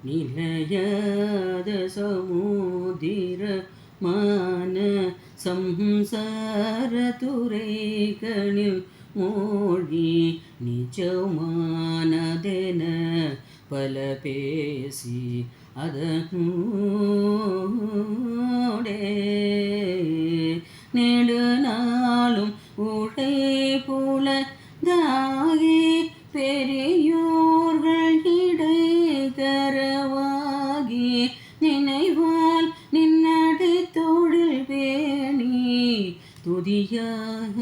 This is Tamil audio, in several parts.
நிலையாத சமுதிரமான சம்சார துறைகளில் மூழ்கி நிஜமானதென பல பேசி அதனூடே நெடுநாளும் உழைப்புலதாகி பெரியோர்கள் இடைக்கரவாகி நினைவால் நின்னடை தொழில் பேணி துதியாக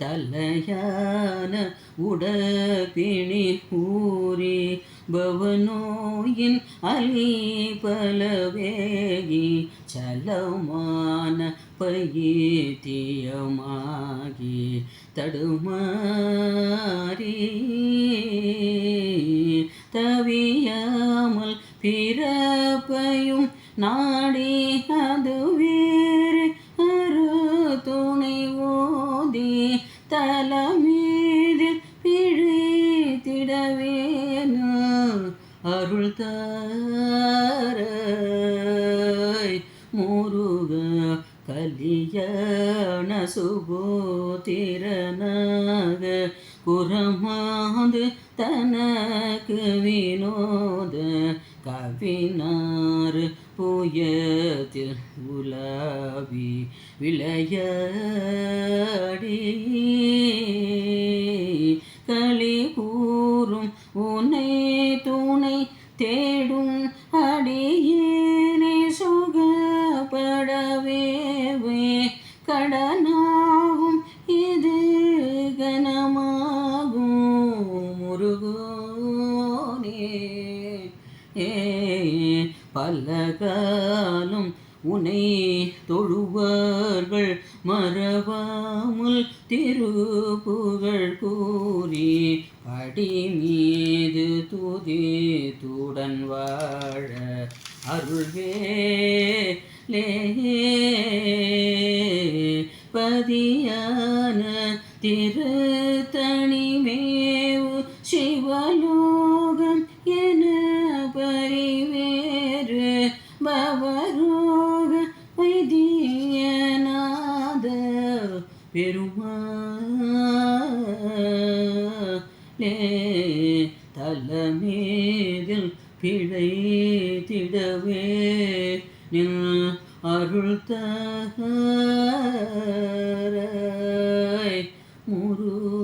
தலையான உடப்பிணி ஊறி பவனோயின் அலி பலவேகி சலமான பயித்தியமாகி தடுமாறி தவியாமல் பிறப்பையும் நாடி அது வேறு அரு துணை ஓதி தலமீதில் பிழைத்திடவேனு அருள் தாராய் முருக கலியாண சுபோத்திரனாக குரமாது தனக்கு வினோத கவினார் புயத்தில் உலாவி விளையாடி களி கூறும் உன்னை துணை தேடும் அடியேனை சுகப்படவே கடனாகும் இது கனமாகும் முருகோனே பல காலம் உனை தொழுவார்கள் மறவாமல் திருப்புகழ் கூறி படி மீது துதித்துடன் வாழ அருள்வேலே பதியான திருத்தணிமேவு சிவலோகம் என பரிவேறு பவரோக வைத்தியநாத பெருமாளே தலமேதில் பிழைத்திடவே நின் அருள் தாராய் முரு